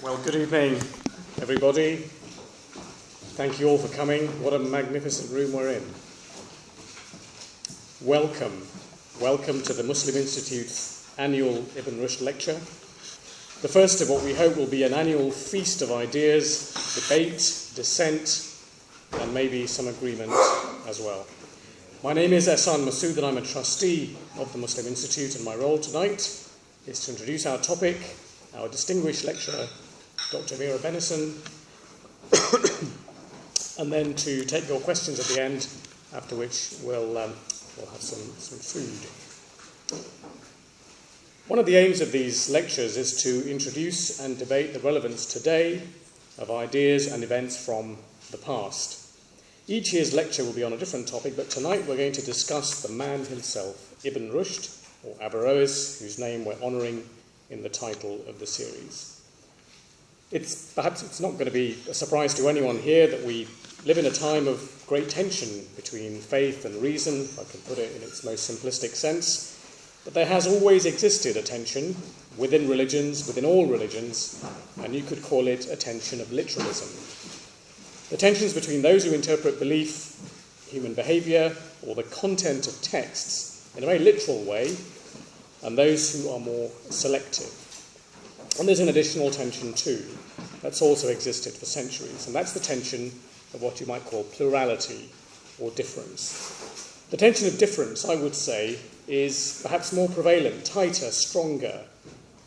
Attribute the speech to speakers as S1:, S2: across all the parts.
S1: Well, good evening, everybody. Thank you all for coming. What a magnificent room we're in. Welcome. Welcome to the Muslim Institute's annual Ibn Rushd lecture. The first of what we hope will be an annual feast of ideas, debate, dissent, and maybe some agreement as well. My name is Ehsan Masood, and I'm a trustee of the Muslim Institute, and my role tonight is to introduce our topic, our distinguished lecturer, Dr. Mira Benison, and then to take your questions at the end, after which we'll have some food. One of the aims of these lectures is to introduce and debate the relevance today of ideas and events from the past. Each year's lecture will be on a different topic, but tonight we're going to discuss the man himself, Ibn Rushd, or Averroes, whose name we're honouring in the title of the series. Perhaps it's not going to be a surprise to anyone here that we live in a time of great tension between faith and reason, if I can put it in its most simplistic sense. But there has always existed a tension within religions, within all religions, and you could call it a tension of literalism. The tensions between those who interpret belief, human behaviour, or the content of texts in a very literal way, and those who are more selective. And there's an additional tension too, that's also existed for centuries, and that's the tension of what you might call plurality or difference. The tension of difference, I would say, is perhaps more prevalent, tighter, stronger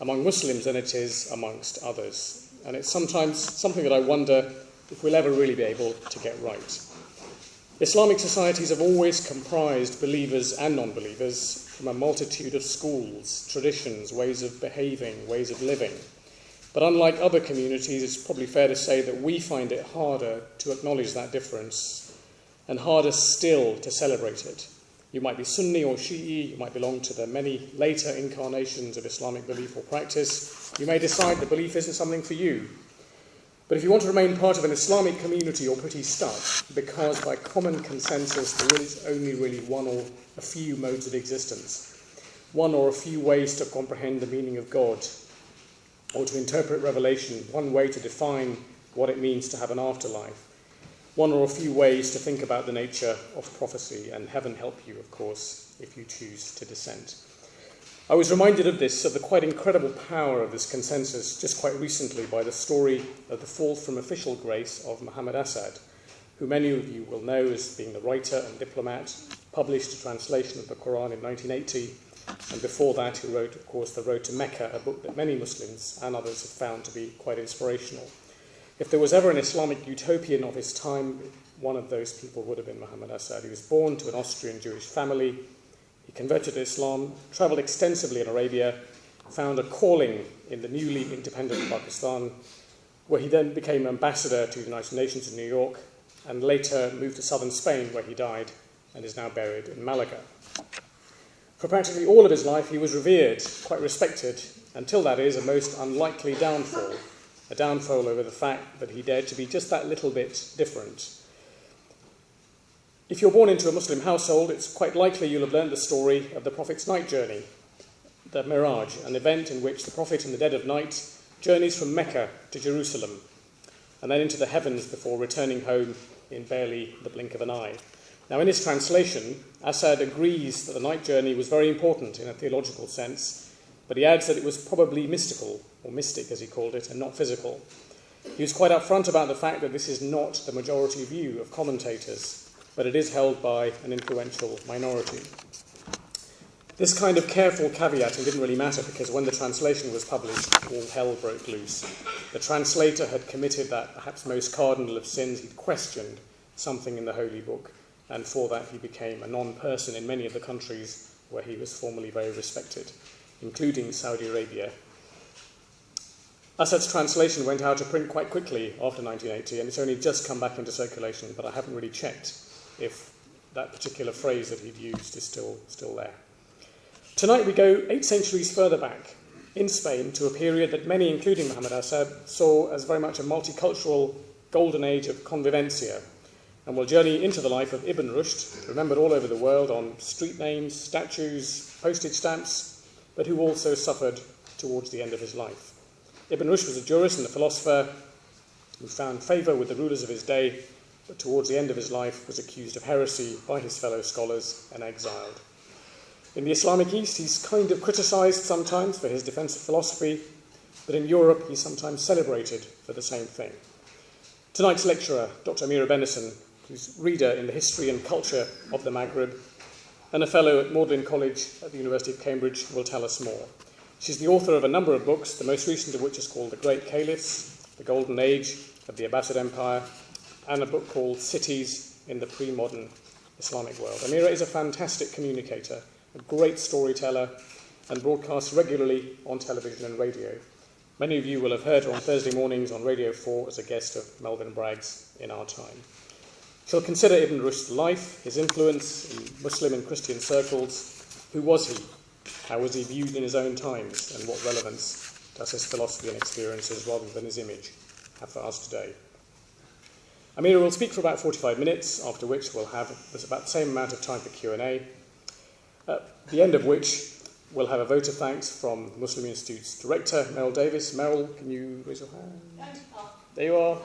S1: among Muslims than it is amongst others. And it's sometimes something that I wonder if we'll ever really be able to get right. Islamic societies have always comprised believers and non-believers from a multitude of schools, traditions, ways of behaving, ways of living. But unlike other communities, it's probably fair to say that we find it harder to acknowledge that difference and harder still to celebrate it. You might be Sunni or Shi'i, you might belong to the many later incarnations of Islamic belief or practice. You may decide the belief isn't something for you. But if you want to remain part of an Islamic community, you're pretty stuck, because by common consensus there is only really one or a few modes of existence, one or a few ways to comprehend the meaning of God, or to interpret Revelation, one way to define what it means to have an afterlife, one or a few ways to think about the nature of prophecy, and heaven help you, of course, if you choose to dissent. I was reminded of the quite incredible power of this consensus just quite recently by the story of the fall from official grace of Muhammad Assad, who many of you will know as being the writer and diplomat, published a translation of the Quran in 1980, and before that who wrote, of course, The Road to Mecca, a book that many Muslims and others have found to be quite inspirational. If there was ever an Islamic utopian of his time, one of those people would have been Muhammad Assad. He was born to an Austrian Jewish family. He converted to Islam, travelled extensively in Arabia, found a calling in the newly independent Pakistan, where he then became ambassador to the United Nations in New York, and later moved to southern Spain, where he died and is now buried in Malaga. For practically all of his life, he was revered, quite respected, until that is a most unlikely downfall, a downfall over the fact that he dared to be just that little bit different. If you're born into a Muslim household, it's quite likely you'll have learned the story of the Prophet's night journey, the Miraj, an event in which the Prophet in the dead of night journeys from Mecca to Jerusalem and then into the heavens before returning home in barely the blink of an eye. Now, in his translation, Assad agrees that the night journey was very important in a theological sense, but he adds that it was probably mystical, or mystic as he called it, and not physical. He was quite upfront about the fact that this is not the majority view of commentators, but it is held by an influential minority. This kind of careful caveating didn't really matter, because when the translation was published, all hell broke loose. The translator had committed that perhaps most cardinal of sins. He'd questioned something in the Holy Book, and for that he became a non-person in many of the countries where he was formerly very respected, including Saudi Arabia. Assad's translation went out of print quite quickly after 1980, and it's only just come back into circulation, but I haven't really checked if that particular phrase that he'd used is still there. Tonight we go 8 centuries further back in Spain to a period that many, including Muhammad Assad, saw as very much a multicultural golden age of convivencia, and we'll journey into the life of Ibn Rushd, remembered all over the world on street names, statues, postage stamps, but who also suffered towards the end of his life. Ibn Rushd was a jurist and a philosopher who found favour with the rulers of his day, but towards the end of his life was accused of heresy by his fellow scholars and exiled. In the Islamic East, he's kind of criticised sometimes for his defence of philosophy, but in Europe he's sometimes celebrated for the same thing. Tonight's lecturer, Dr. Amira Bennison, who's reader in the history and culture of the Maghreb and a fellow at Magdalen College at the University of Cambridge, will tell us more. She's the author of a number of books, the most recent of which is called The Great Caliphs, The Golden Age of the Abbasid Empire, and a book called Cities in the Pre-Modern Islamic World. Amira is a fantastic communicator, a great storyteller, and broadcasts regularly on television and radio. Many of you will have heard her on Thursday mornings on Radio 4 as a guest of Melvyn Bragg's In Our Time. She'll consider Ibn Rushd's life, his influence in Muslim and Christian circles. Who was he? How was he viewed in his own times? And what relevance does his philosophy and experiences, rather than his image, have for us today? Amira will speak for about 45 minutes, after which we'll have about the same amount of time for Q&A, at the end of which we'll have a vote of thanks from the Muslim Institute's director, Merrill Davis. Merrill, can you raise your hand? There you are.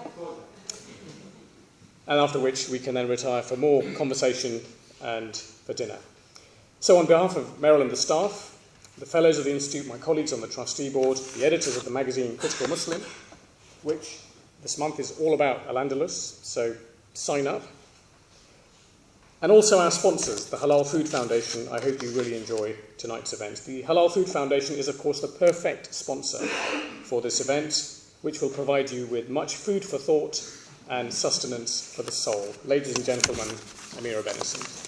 S1: And after which we can then retire for more conversation and for dinner. So on behalf of Merrill and the staff, the fellows of the Institute, my colleagues on the trustee board, the editors of the magazine Critical Muslim, which this month is all about Al-Andalus, so sign up. And also our sponsors, the Halal Food Foundation. I hope you really enjoy tonight's event. The Halal Food Foundation is, of course, the perfect sponsor for this event, which will provide you with much food for thought and sustenance for the soul. Ladies and gentlemen, Amira Bennison.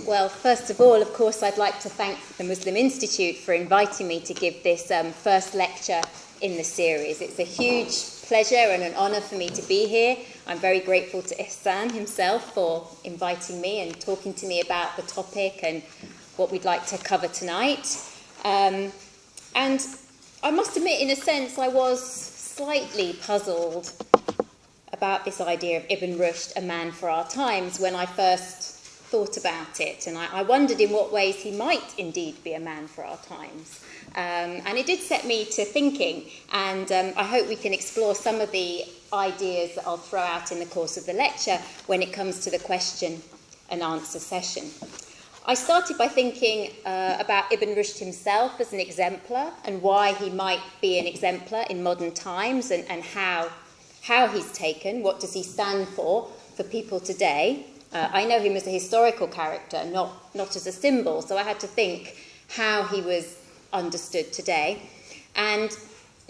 S2: Well, first of all, of course, I'd like to thank the Muslim Institute for inviting me to give this first lecture in the series. It's a huge pleasure and an honour for me to be here. I'm very grateful to Ihsan himself for inviting me and talking to me about the topic and what we'd like to cover tonight. And I must admit, in a sense, I was slightly puzzled about this idea of Ibn Rushd, a man for our times, when I first thought about it, and I wondered in what ways he might indeed be a man for our times. And it did set me to thinking, and I hope we can explore some of the ideas that I'll throw out in the course of the lecture when it comes to the question and answer session. I started by thinking about Ibn Rushd himself as an exemplar and why he might be an exemplar in modern times, and how he's taken, what does he stand for people today. I know him as a historical character, not as a symbol, so I had to think how he was understood today. And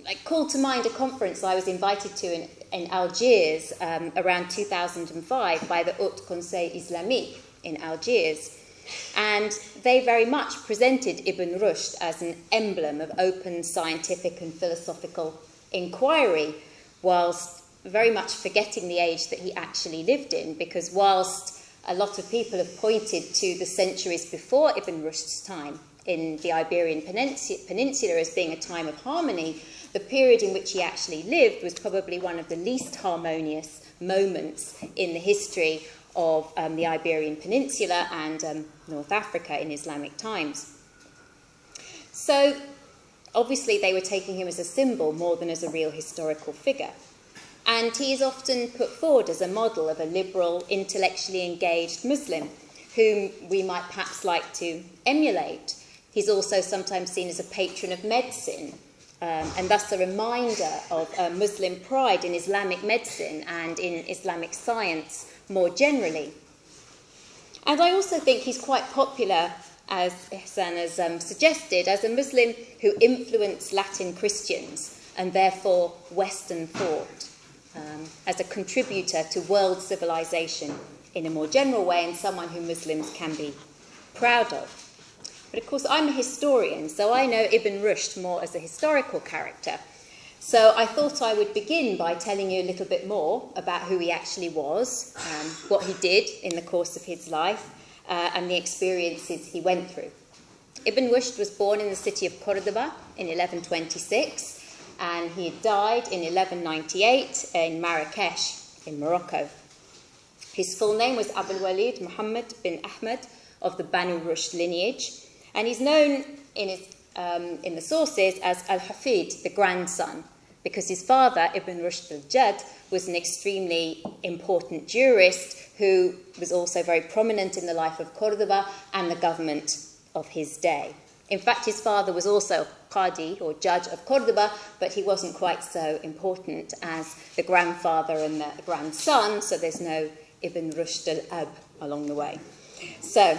S2: I called to mind a conference I was invited to in Algiers around 2005 by the Haut Conseil Islamique in Algiers. And they very much presented Ibn Rushd as an emblem of open scientific and philosophical inquiry, whilst very much forgetting the age that he actually lived in, because whilst a lot of people have pointed to the centuries before Ibn Rushd's time in the Iberian Peninsula as being a time of harmony, the period in which he actually lived was probably one of the least harmonious moments in the history of the Iberian Peninsula and North Africa in Islamic times. So, obviously they were taking him as a symbol more than as a real historical figure. And he is often put forward as a model of a liberal, intellectually engaged Muslim, whom we might perhaps like to emulate. He's also sometimes seen as a patron of medicine, and thus a reminder of Muslim pride in Islamic medicine and in Islamic science more generally. And I also think he's quite popular, as Ihsan has suggested, as a Muslim who influenced Latin Christians and therefore Western thought, as a contributor to world civilization in a more general way, and someone who Muslims can be proud of. But of course I'm a historian, so I know Ibn Rushd more as a historical character. So I thought I would begin by telling you a little bit more about who he actually was, what he did in the course of his life, and the experiences he went through. Ibn Rushd was born in the city of Cordoba in 1126, and he died in 1198 in Marrakesh in Morocco. His full name was Abul Walid Muhammad bin Ahmad of the Banu Rushd lineage, and he's known in the sources as Al-Hafid, the grandson, because his father, Ibn Rushd al-Jad, was an extremely important jurist who was also very prominent in the life of Cordoba and the government of his day. In fact, his father was also Qadi, or judge of Cordoba, but he wasn't quite so important as the grandfather and the grandson, so there's no Ibn Rushd al-Ab along the way. So,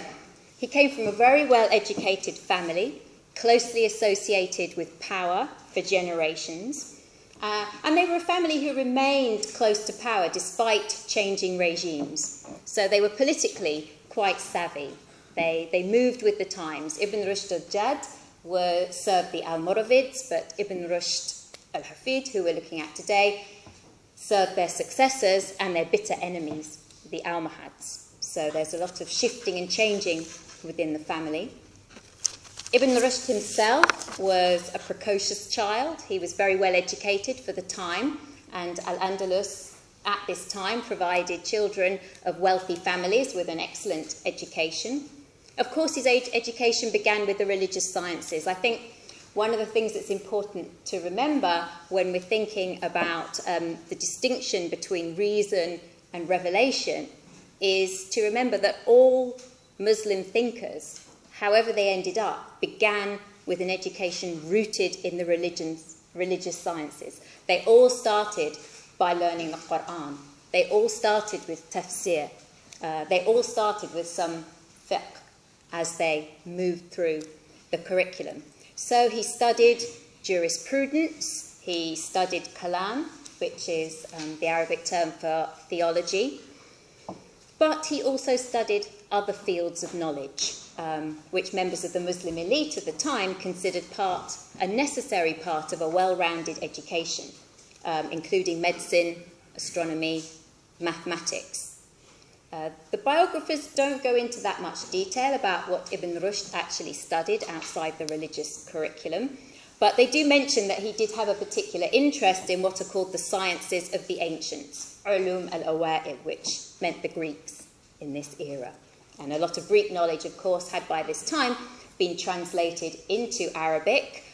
S2: he came from a very well-educated family, closely associated with power for generations, and they were a family who remained close to power despite changing regimes. So they were politically quite savvy. They moved with the times. Ibn Rushd al-Jad served the Almoravids, but Ibn Rushd al-Hafid, who we're looking at today, served their successors and their bitter enemies, the Almohads. So there's a lot of shifting and changing within the family. Ibn Rushd himself was a precocious child. He was very well educated for the time, and Al-Andalus at this time provided children of wealthy families with an excellent education. Of course, his education began with the religious sciences. I think one of the things that's important to remember when we're thinking about the distinction between reason and revelation is to remember that all Muslim thinkers, however they ended up, began with an education rooted in the religious sciences. They all started by learning the Quran. They all started with tafsir. They all started with some fiqh as they moved through the curriculum. So he studied jurisprudence, he studied kalam, which is the Arabic term for theology, but he also studied other fields of knowledge, which members of the Muslim elite at the time considered a necessary part of a well-rounded education, including medicine, astronomy, mathematics. The biographers don't go into that much detail about what Ibn Rushd actually studied outside the religious curriculum, but they do mention that he did have a particular interest in what are called the sciences of the ancients, ulum al-awa'il, which meant the Greeks in this era. And a lot of Greek knowledge, of course, had by this time been translated into Arabic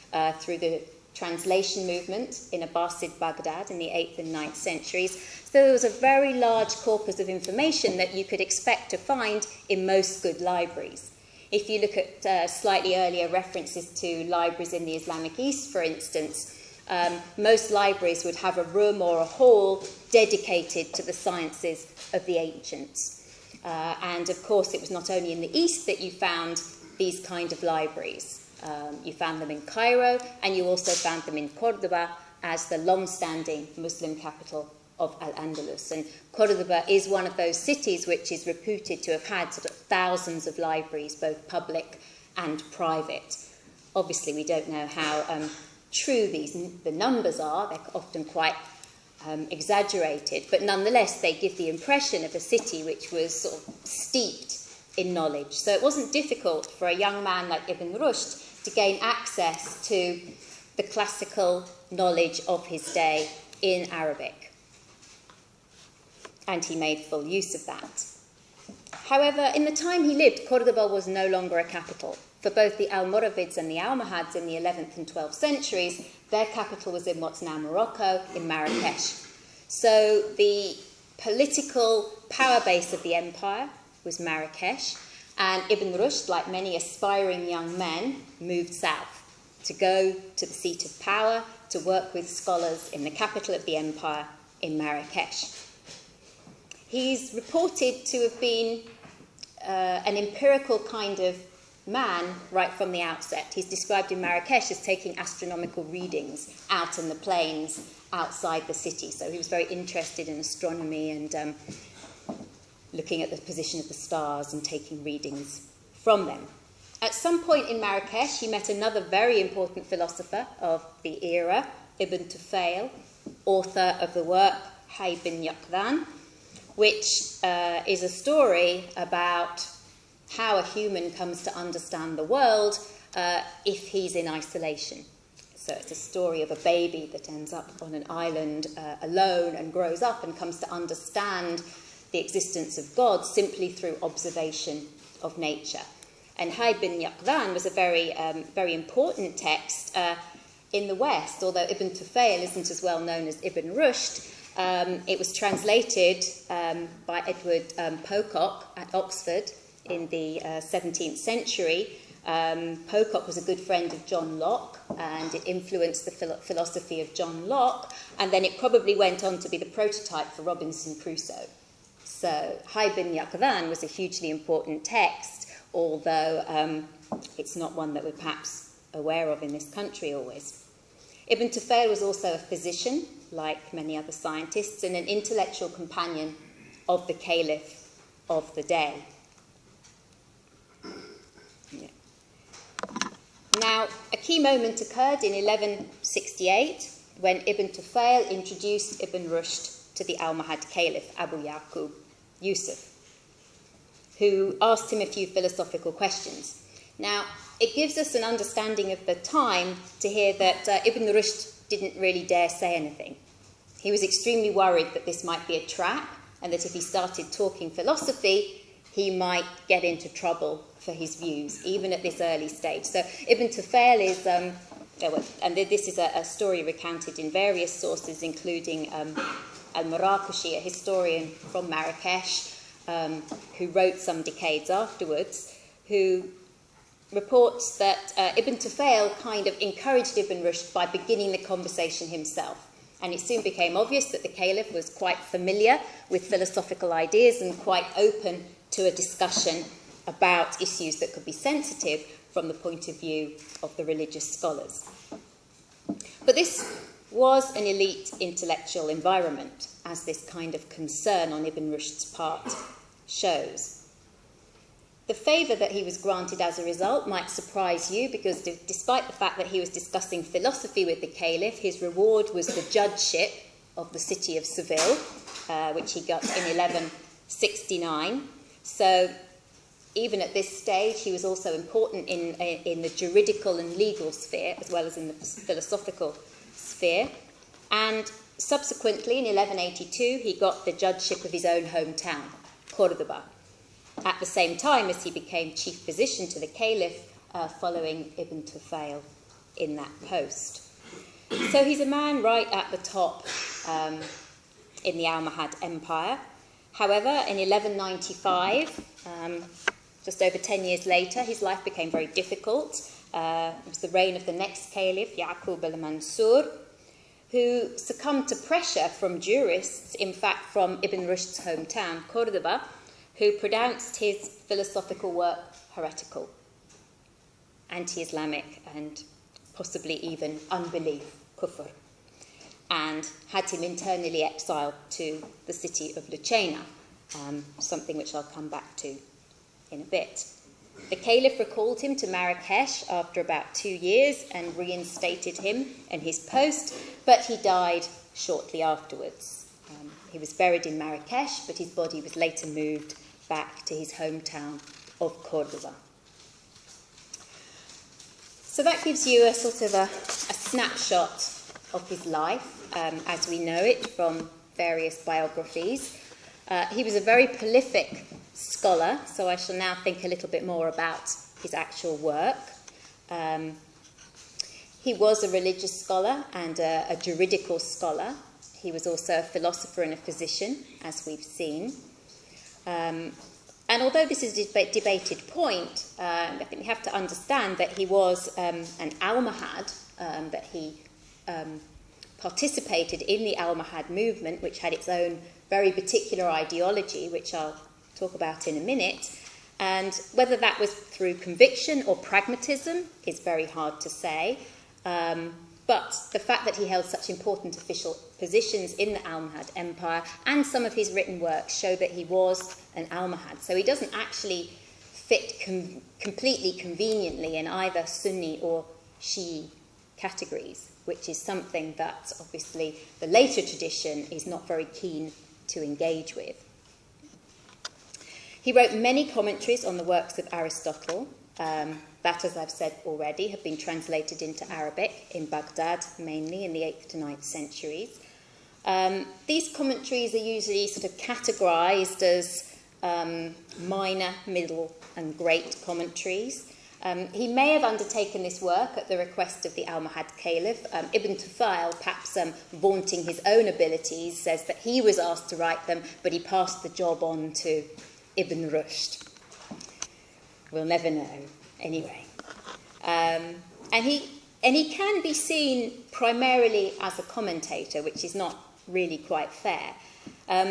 S2: through the translation movement in Abbasid Baghdad in the 8th and 9th centuries. So there was a very large corpus of information that you could expect to find in most good libraries. If you look at slightly earlier references to libraries in the Islamic East, for instance, most libraries would have a room or a hall dedicated to the sciences of the ancients. And of course, it was not only in the East that you found these kind of libraries. You found them in Cairo, and you also found them in Cordoba as the long-standing Muslim capital of Al-Andalus. And Cordoba is one of those cities which is reputed to have had sort of thousands of libraries, both public and private. Obviously, we don't know how true the numbers are. They're often quite exaggerated, but nonetheless, they give the impression of a city which was sort of steeped in knowledge. So it wasn't difficult for a young man like Ibn Rushd to gain access to the classical knowledge of his day in Arabic. And he made full use of that. However, in the time he lived, Cordoba was no longer a capital. For both the Almoravids and the Almohads in the 11th and 12th centuries, their capital was in what's now Morocco, in Marrakesh. So the political power base of the empire was Marrakesh, and Ibn Rushd, like many aspiring young men, moved south to go to the seat of power, to work with scholars in the capital of the empire, in Marrakesh. He's reported to have been an empirical kind of man right from the outset. He's described in Marrakesh as taking astronomical readings out in the plains outside the city. So he was very interested in astronomy and looking at the position of the stars and taking readings from them. At some point in Marrakesh, he met another very important philosopher of the era, Ibn Tufayl, author of the work Hay bin Yaqdhan, which is a story about how a human comes to understand the world if he's in isolation. So it's a story of a baby that ends up on an island alone and grows up and comes to understand the existence of God simply through observation of nature. And Hay bin Yaqzan was a very important text in the West, although Ibn Tufayl isn't as well known as Ibn Rushd. It was translated by Edward Pocock at Oxford in the 17th century. Pocock was a good friend of John Locke, and it influenced the philosophy of John Locke, and then it probably went on to be the prototype for Robinson Crusoe. So Hay bin Yaqzan was a hugely important text, although it's not one that we're perhaps aware of in this country always. Ibn Tufayl was also a physician, like many other scientists, and an intellectual companion of the caliph of the day. Yeah. Now, a key moment occurred in 1168 when Ibn Tufayl introduced Ibn Rushd to the Almohad caliph, Abu Yaqub Yusuf, who asked him a few philosophical questions. Now, it gives us an understanding of the time to hear that Ibn Rushd didn't really dare say anything. He was extremely worried that this might be a trap, and that if he started talking philosophy, he might get into trouble for his views, even at this early stage. So Ibn Tufayl is, and this is a story recounted in various sources, including Al-Maraqashi, a historian from Marrakesh, who wrote some decades afterwards, who reports that Ibn Tufayl kind of encouraged Ibn Rushd by beginning the conversation himself. And it soon became obvious that the caliph was quite familiar with philosophical ideas and quite open to a discussion about issues that could be sensitive from the point of view of the religious scholars. But this was an elite intellectual environment, as this kind of concern on Ibn Rushd's part shows. The favour that he was granted as a result might surprise you, because despite the fact that he was discussing philosophy with the caliph, his reward was the judgeship of the city of Seville, which he got in 1169. So even at this stage, he was also important in the juridical and legal sphere, as well as in the philosophical sphere. And subsequently, in 1182, he got the judgeship of his own hometown, Córdoba, at the same time as he became chief physician to the caliph, following Ibn Tufayl in that post. So he's a man right at the top in the Almohad Empire. However, in 1195, just over 10 years later, his life became very difficult. It was the reign of the next caliph, Yaqub al-Mansur, who succumbed to pressure from jurists, in fact from Ibn Rushd's hometown, Córdoba, who pronounced his philosophical work heretical, anti-Islamic, and possibly even unbelief, kufr, and had him internally exiled to the city of Lucena, something which I'll come back to in a bit. The caliph recalled him to Marrakesh after about 2 years and reinstated him in his post, but he died shortly afterwards. He was buried in Marrakesh, but his body was later moved back to his hometown of Córdoba. So that gives you a sort of a snapshot of his life, as we know it from various biographies. He was a very prolific scholar, so I shall now think a little bit more about his actual work. He was a religious scholar and a juridical scholar. He was also a philosopher and a physician, as we've seen. And although this is a debated point, I think we have to understand that he was an Almohad, that he participated in the Almohad movement, which had its own very particular ideology, which I'll talk about in a minute. And whether that was through conviction or pragmatism is very hard to say. But the fact that he held such important official positions in the Almohad Empire and some of his written works show that he was an Almohad. So he doesn't actually fit completely conveniently in either Sunni or Shi'i categories, which is something that obviously the later tradition is not very keen to engage with. He wrote many commentaries on the works of Aristotle, that, as I've said already, have been translated into Arabic in Baghdad, mainly in the 8th to 9th centuries. These commentaries are usually sort of categorised as minor, middle and great commentaries. He may have undertaken this work at the request of the Almohad Caliph. Ibn Tufail, perhaps vaunting his own abilities, says that he was asked to write them, but he passed the job on to Ibn Rushd. We'll never know. Anyway. And he can be seen primarily as a commentator, which is not really quite fair,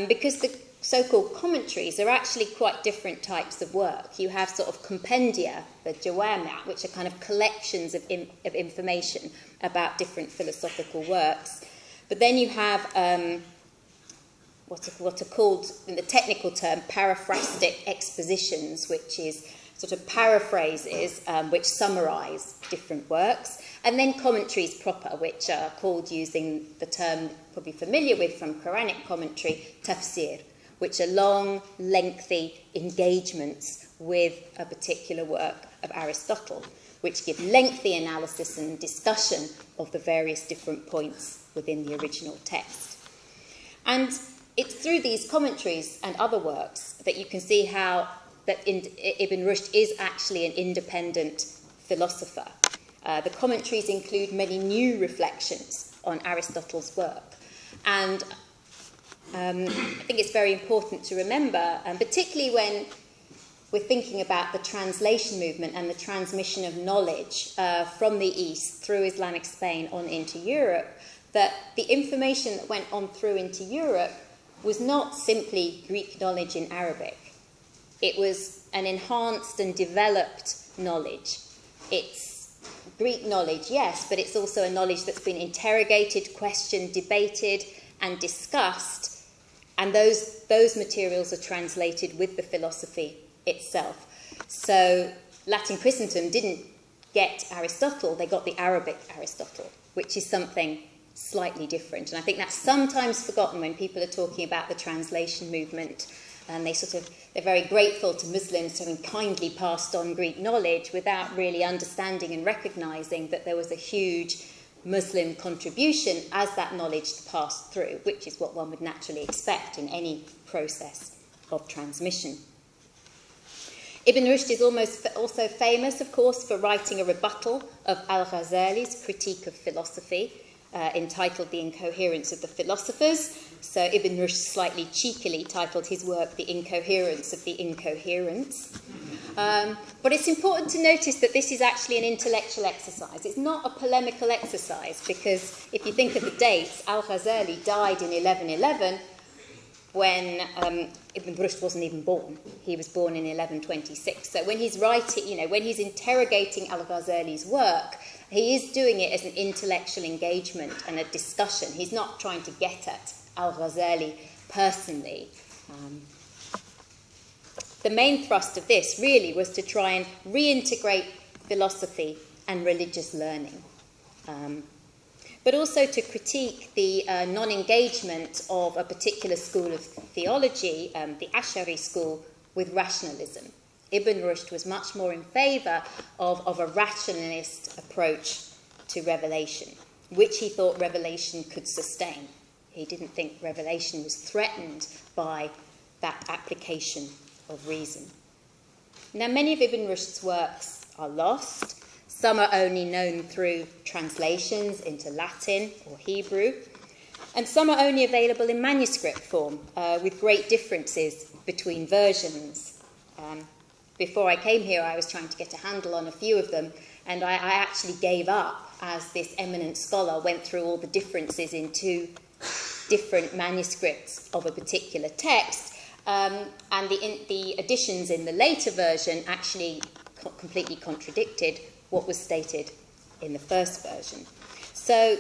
S2: because the so-called commentaries are actually quite different types of work. You have sort of compendia, the jawami', which are kind of collections of information about different philosophical works. But then you have what are called, in the technical term, paraphrastic expositions, which is sort of paraphrases which summarise different works. And then commentaries proper, which are called, using the term probably familiar with from Quranic commentary, tafsir, which are long, lengthy engagements with a particular work of Aristotle, which give lengthy analysis and discussion of the various different points within the original text. And it's through these commentaries and other works that you can see how that Ibn Rushd is actually an independent philosopher. The commentaries include many new reflections on Aristotle's work. And I think it's very important to remember, and particularly when we're thinking about the translation movement and the transmission of knowledge from the East through Islamic Spain on into Europe, that the information that went on through into Europe was not simply Greek knowledge in Arabic. It was an enhanced and developed knowledge. It's Greek knowledge, yes, but it's also a knowledge that's been interrogated, questioned, debated, and discussed. And those materials are translated with the philosophy itself. So Latin Christendom didn't get Aristotle, they got the Arabic Aristotle, which is something slightly different. And I think that's sometimes forgotten when people are talking about the translation movement. And they're very grateful to Muslims having kindly passed on Greek knowledge without really understanding and recognising that there was a huge Muslim contribution as that knowledge passed through, which is what one would naturally expect in any process of transmission. Ibn Rushd is also famous, of course, for writing a rebuttal of Al-Ghazali's critique of philosophy, entitled The Incoherence of the Philosophers. So Ibn Rushd slightly cheekily titled his work The Incoherence of the Incoherents. But it's important to notice that this is actually an intellectual exercise. It's not a polemical exercise, because if you think of the dates, Al-Ghazali died in 1111 when Ibn Rushd wasn't even born. He was born in 1126. So when he's writing, when he's interrogating Al-Ghazali's work, he is doing it as an intellectual engagement and a discussion. He's not trying to get at Al-Ghazali personally. The main thrust of this really was to try and reintegrate philosophy and religious learning, but also to critique the non-engagement of a particular school of theology, the Ash'ari school, with rationalism. Ibn Rushd was much more in favour of a rationalist approach to revelation, which he thought revelation could sustain. He didn't think revelation was threatened by that application of reason. Now, many of Ibn Rushd's works are lost. Some are only known through translations into Latin or Hebrew, and some are only available in manuscript form, with great differences between versions. Before I came here, I was trying to get a handle on a few of them, and I actually gave up as this eminent scholar went through all the differences in two different manuscripts of a particular text, and the additions in the later version actually completely contradicted what was stated in the first version. So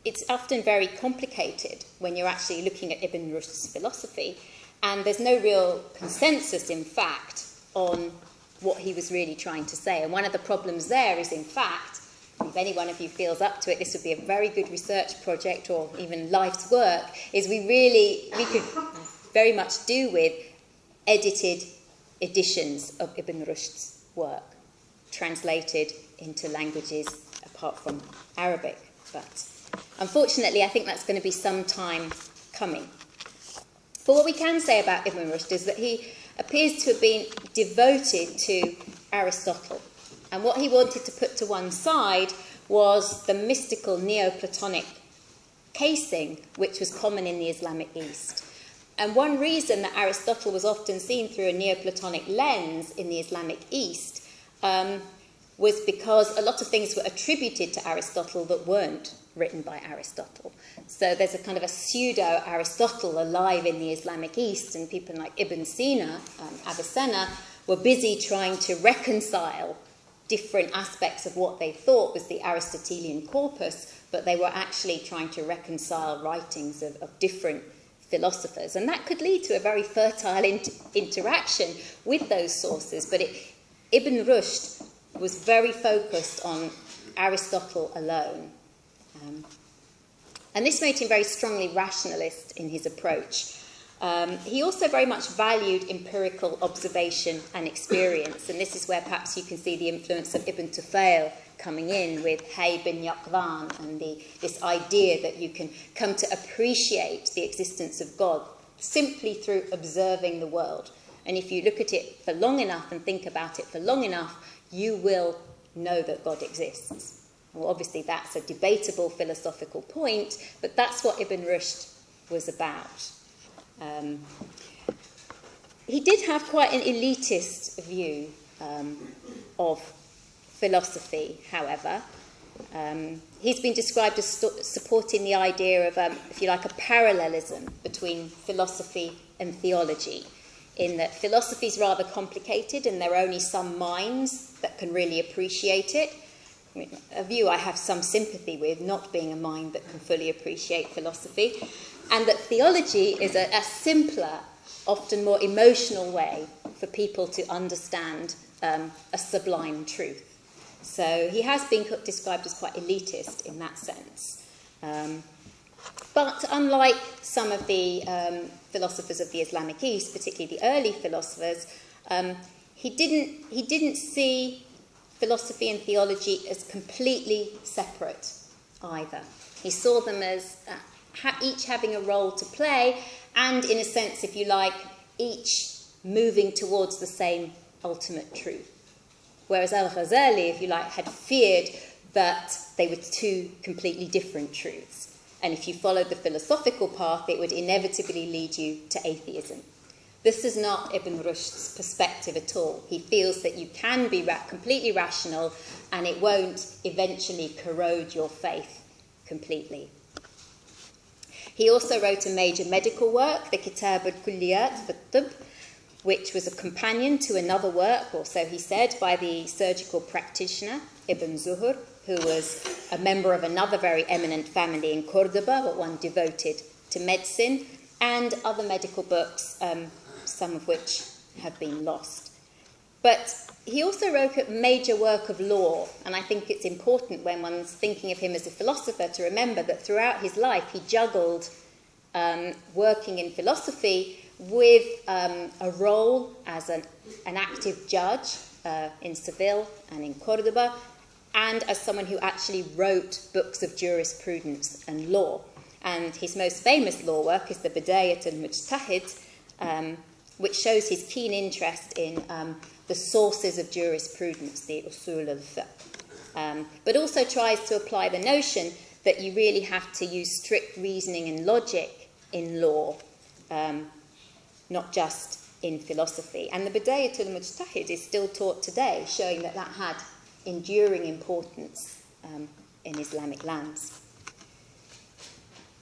S2: it's often very complicated when you're actually looking at Ibn Rushd's philosophy, and there's no real consensus, in fact, on what he was really trying to say. And one of the problems there is, in fact, if any one of you feels up to it, this would be a very good research project or even life's work, is we could very much do with edited editions of Ibn Rushd's work, translated into languages apart from Arabic. But Unfortunately, I think that's going to be some time coming. But what we can say about Ibn Rushd is that he appears to have been devoted to Aristotle. And what he wanted to put to one side was the mystical Neoplatonic casing, which was common in the Islamic East. And one reason that Aristotle was often seen through a Neoplatonic lens in the Islamic East was because a lot of things were attributed to Aristotle that weren't written by Aristotle. So there's a kind of a pseudo-Aristotle alive in the Islamic East, and people like Ibn Sina, Avicenna, were busy trying to reconcile different aspects of what they thought was the Aristotelian corpus, but they were actually trying to reconcile writings of different philosophers. And that could lead to a very fertile interaction with those sources. But Ibn Rushd was very focused on Aristotle alone. And this made him very strongly rationalist in his approach. He also very much valued empirical observation and experience, and this is where perhaps you can see the influence of Ibn Tufayl coming in with Hay bin Yaqzan and this idea that you can come to appreciate the existence of God simply through observing the world. And if you look at it for long enough and think about it for long enough, you will know that God exists. Well, obviously that's a debatable philosophical point, but that's what Ibn Rushd was about. He did have quite an elitist view of philosophy, however. He's been described as supporting the idea of, if you like, a parallelism between philosophy and theology, in that philosophy is rather complicated and there are only some minds that can really appreciate it. I mean, a view I have some sympathy with, not being a mind that can fully appreciate philosophy, and that theology is a simpler, often more emotional way for people to understand a sublime truth. So he has been described as quite elitist in that sense. But unlike some of the philosophers of the Islamic East, particularly the early philosophers, he didn't see philosophy and theology as completely separate either. He saw them as each having a role to play, and in a sense, if you like, each moving towards the same ultimate truth. Whereas Al-Ghazali, if you like, had feared that they were two completely different truths. And if you followed the philosophical path, it would inevitably lead you to atheism. This is not Ibn Rushd's perspective at all. He feels that you can be completely rational and it won't eventually corrode your faith completely. He also wrote a major medical work, the Kitab al-Kulliyat fi-Tibb, which was a companion to another work, or so he said, by the surgical practitioner Ibn Zuhur, who was a member of another very eminent family in Cordoba, but one devoted to medicine, and other medical books, some of which have been lost. But he also wrote a major work of law, and I think it's important when one's thinking of him as a philosopher to remember that throughout his life he juggled working in philosophy with a role as an active judge in Seville and in Cordoba, and as someone who actually wrote books of jurisprudence and law. And his most famous law work is the Bidayat al-Mujtahid, which shows his keen interest in the sources of jurisprudence, the usul al-fiqh, but also tries to apply the notion that you really have to use strict reasoning and logic in law, not just in philosophy. And the Bidayat al-Mujtahid is still taught today, showing that that had enduring importance in Islamic lands.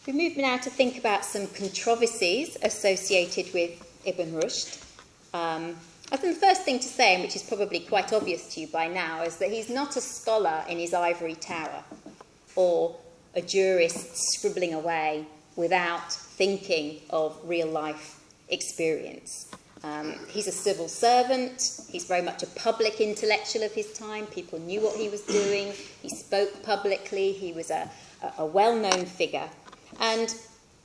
S2: We move now to think about some controversies associated with Ibn Rushd. I think the first thing to say, and which is probably quite obvious to you by now, is that he's not a scholar in his ivory tower or a jurist scribbling away without thinking of real-life experience. He's a civil servant. He's very much a public intellectual of his time. People knew what he was doing. He spoke publicly. He was a well-known figure. And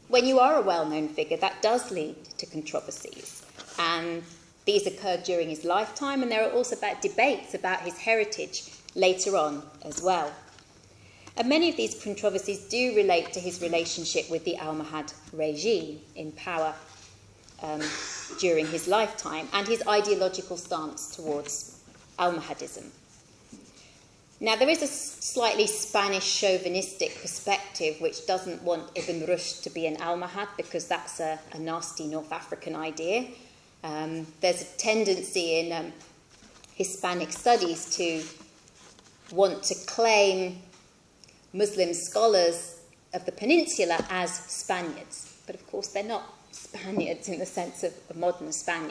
S2: when you are a well-known figure, that does lead to controversies. And these occurred during his lifetime, and there are also debates about his heritage later on as well. And many of these controversies do relate to his relationship with the Almohad regime in power during his lifetime and his ideological stance towards Almohadism. Now, there is a slightly Spanish chauvinistic perspective which doesn't want Ibn Rushd to be an Almohad because that's a nasty North African idea. There's a tendency in Hispanic studies to want to claim Muslim scholars of the peninsula as Spaniards. But of course, they're not Spaniards in the sense of a modern Spaniard.